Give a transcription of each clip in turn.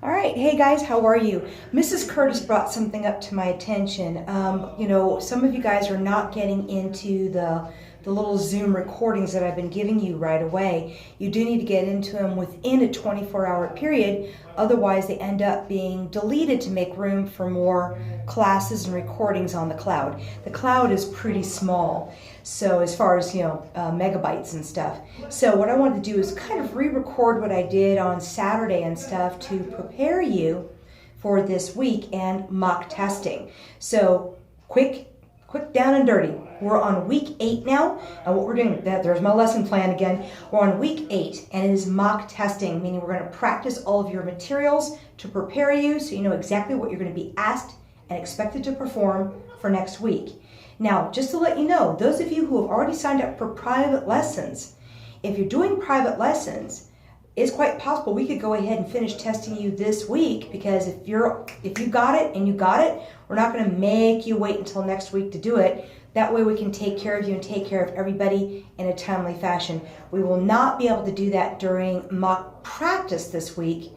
All right, hey guys, how are you? Mrs. Curtis brought something up to my attention. Some of you guys are not getting into the little Zoom recordings that I've been giving you right away. You do need to get into them within a 24-hour period, otherwise they end up being deleted to make room for more classes and recordings on the cloud. The cloud is pretty small, so as far as, megabytes and stuff. So what I wanted to do is kind of re-record what I did on Saturday and stuff to prepare you for this week and mock testing. So quick down and dirty. We're on week 8 now, and what we're doing, there's my lesson plan again. We're on week 8, and it is mock testing, meaning we're going to practice all of your materials to prepare you so you know exactly what you're going to be asked and expected to perform for next week. Now, just to let you know, those of you who have already signed up for private lessons, if you're doing private lessons, it's quite possible we could go ahead and finish testing you this week, because if you got it and you got it, we're not going to make you wait until next week to do it. That way we can take care of you and take care of everybody in a timely fashion. We will not be able to do that during mock practice this week,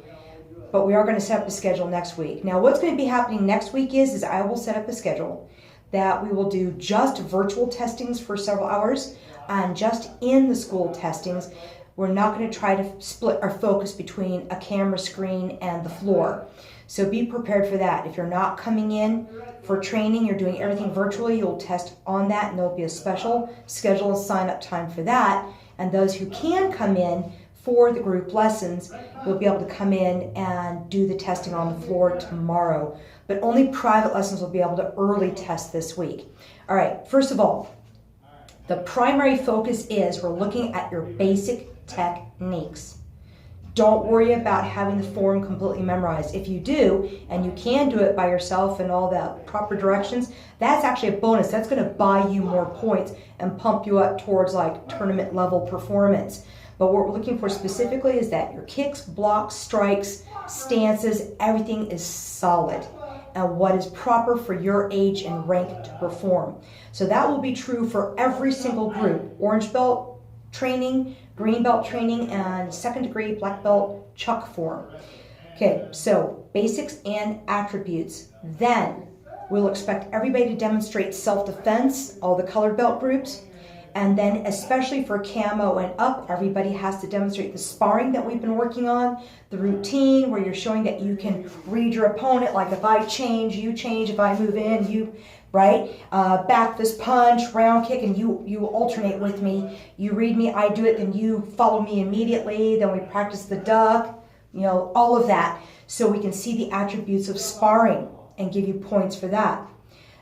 but we are going to set up a schedule next week. Now, what's going to be happening next week is I will set up a schedule that we will do just virtual testings for several hours and just in the school testings. We're not going to try to split our focus between a camera screen and the floor. So be prepared for that. If you're not coming in for training, you're doing everything virtually, you'll test on that, and there'll be a special schedule and sign up time for that. And those who can come in for the group lessons, you'll be able to come in and do the testing on the floor tomorrow. But only private lessons will be able to early test this week. All right, first of all, the primary focus is we're looking at your basic techniques. Don't worry about having the form completely memorized. If you do, and you can do it by yourself and all the proper directions, that's actually a bonus. That's going to buy you more points and pump you up towards like tournament level performance. But what we're looking for specifically is that your kicks, blocks, strikes, stances, everything is solid and what is proper for your age and rank to perform. So that will be true for every single group. Orange belt training, green belt training, and second degree black belt chuck form. Okay, so basics and attributes. Then we'll expect everybody to demonstrate self-defense, all the colored belt groups. And then especially for camo and up, everybody has to demonstrate the sparring that we've been working on, the routine where you're showing that you can read your opponent, like if I change, you change, if I move in, you, right? Back fist punch, round kick, and you alternate with me. You read me, I do it, then you follow me immediately, then we practice the duck, all of that. So we can see the attributes of sparring and give you points for that.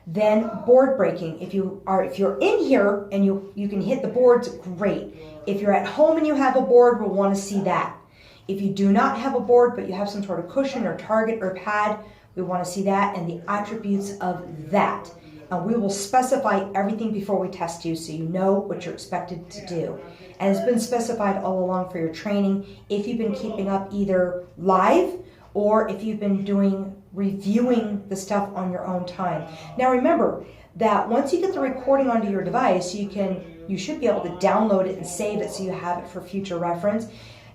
Then board breaking. If you're in here and you can hit the boards, great. If you're at home and you have a board, we'll want to see that. If you do not have a board, but you have some sort of cushion or target or pad, we want to see that and the attributes of that. And we will specify everything before we test you so you know what you're expected to do. And it's been specified all along for your training if you've been keeping up either live or if you've been reviewing the stuff on your own time. Now remember that once you get the recording onto your device, you should be able to download it and save it so you have it for future reference.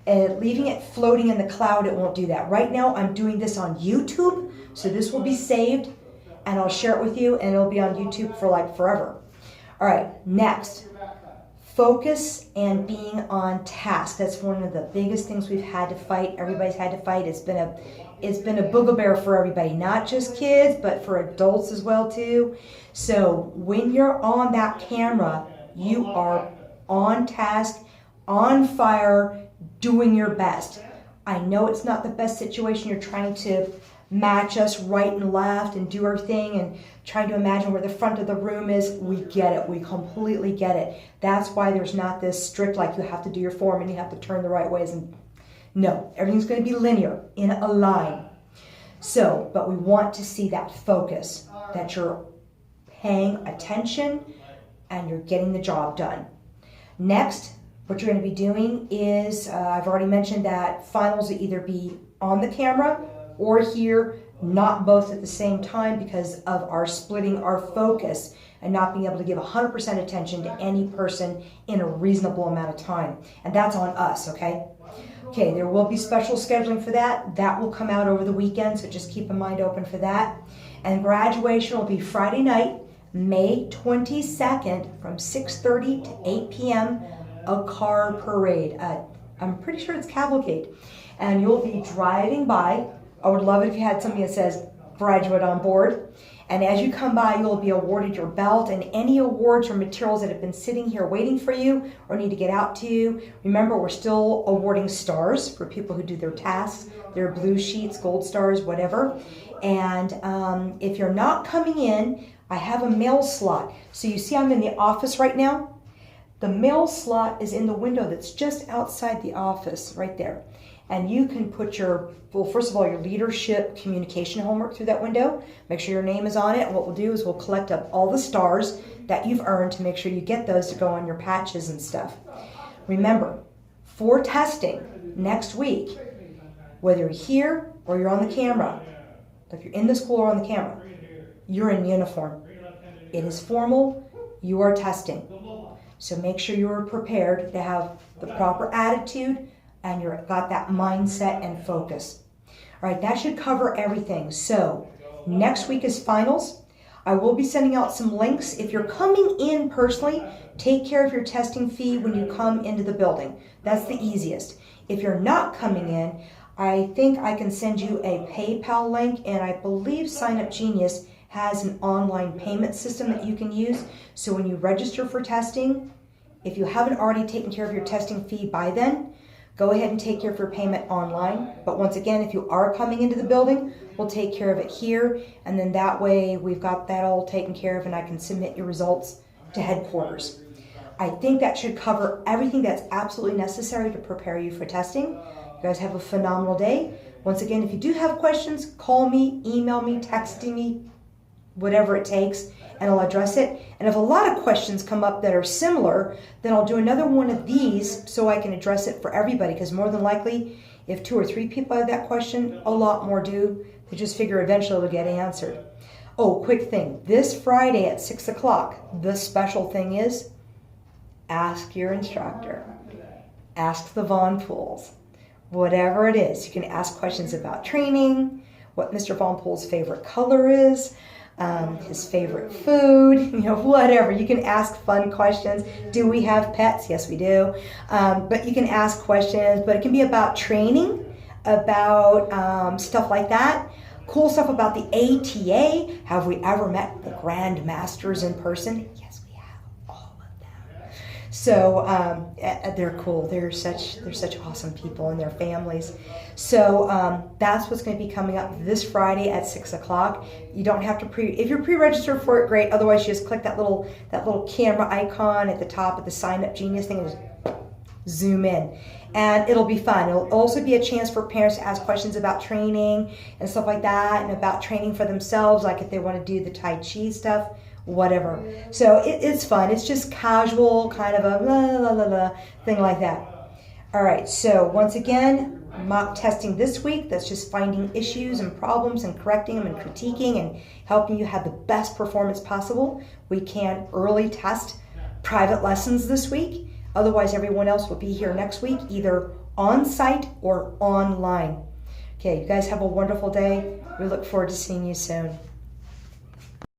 Leaving it floating in the cloud, it won't do that. Right now I'm doing this on YouTube, so this will be saved and I'll share it with you and it'll be on YouTube for like forever. All right, next. Focus and being on task. That's one of the biggest things we've had to fight. Everybody's had to fight. It's been a boogabear for everybody, not just kids, but for adults as well too. So when you're on that camera, you are on task, on fire, doing your best. I know it's not the best situation. You're trying to match us right and left and do everything and trying to imagine where the front of the room is. We get it. We completely get it. That's why there's not this strict, like you have to do your form and you have to turn the right ways. And no, everything's going to be linear in a line. So, but we want to see that focus, that you're paying attention and you're getting the job done. Next, what you're going to be doing is, I've already mentioned that finals will either be on the camera or here, not both at the same time because of our splitting our focus and not being able to give 100% attention to any person in a reasonable amount of time. And that's on us, okay? Okay, there will be special scheduling for that. That will come out over the weekend, so just keep a mind open for that. And graduation will be Friday night, May 22nd from 6:30 to 8 p.m. A car parade. I'm pretty sure it's cavalcade. And you'll be driving by. I would love it if you had something that says graduate on board. And as you come by, you'll be awarded your belt and any awards or materials that have been sitting here waiting for you or need to get out to you. Remember, we're still awarding stars for people who do their tasks, their blue sheets, gold stars, whatever. And if you're not coming in, I have a mail slot. So you see I'm in the office right now. The mail slot is in the window that's just outside the office, right there. And you can put your, well, first of all, your leadership communication homework through that window. Make sure your name is on it. And what we'll do is we'll collect up all the stars that you've earned to make sure you get those to go on your patches and stuff. Remember, for testing next week, whether you're here or you're on the camera, if you're in the school or on the camera, you're in uniform. It is formal. You are testing. So make sure you are prepared to have the proper attitude and you've got that mindset and focus. All right, that should cover everything. So next week is finals. I will be sending out some links. If you're coming in personally, take care of your testing fee when you come into the building. That's the easiest. If you're not coming in, I think I can send you a PayPal link, and I believe Sign Up Genius has an online payment system that you can use. So when you register for testing, if you haven't already taken care of your testing fee by then, go ahead and take care of your payment online. But once again, if you are coming into the building, we'll take care of it here. And then that way we've got that all taken care of and I can submit your results to headquarters. I think that should cover everything that's absolutely necessary to prepare you for testing. You guys have a phenomenal day. Once again, if you do have questions, call me, email me, text me, whatever it takes, and I'll address it. And if a lot of questions come up that are similar, then I'll do another one of these so I can address it for everybody, because more than likely, if 2 or 3 people have that question, a lot more do. They just figure eventually it'll get answered. Oh, quick thing. This Friday at 6 o'clock, the special thing is, ask your instructor. Ask the Von Pools. Whatever it is, you can ask questions about training, what Mr. Von Pool's favorite color is, his favorite food, whatever. You can ask fun questions. Do we have pets? Yes, we do. But you can ask questions, but it can be about training, about stuff like that. Cool stuff about the ATA. Have we ever met the Grand Masters in person? Yes, we have, all of them. So they're cool. They're such awesome people and their families. So that's what's going to be coming up this Friday at 6 o'clock. You don't have to if you're pre-registered for it, great. Otherwise, you just click that little camera icon at the top of the Sign Up Genius thing and just zoom in. And it'll be fun. It'll also be a chance for parents to ask questions about training and stuff like that, and about training for themselves, like if they want to do the Tai Chi stuff, whatever. So it's fun. It's just casual, kind of a la la la la thing like that. All right, so once again, mock testing this week. That's just finding issues and problems and correcting them and critiquing and helping you have the best performance possible. We can early test private lessons this week. Otherwise, everyone else will be here next week, either on site or online. Okay, you guys have a wonderful day. We look forward to seeing you soon.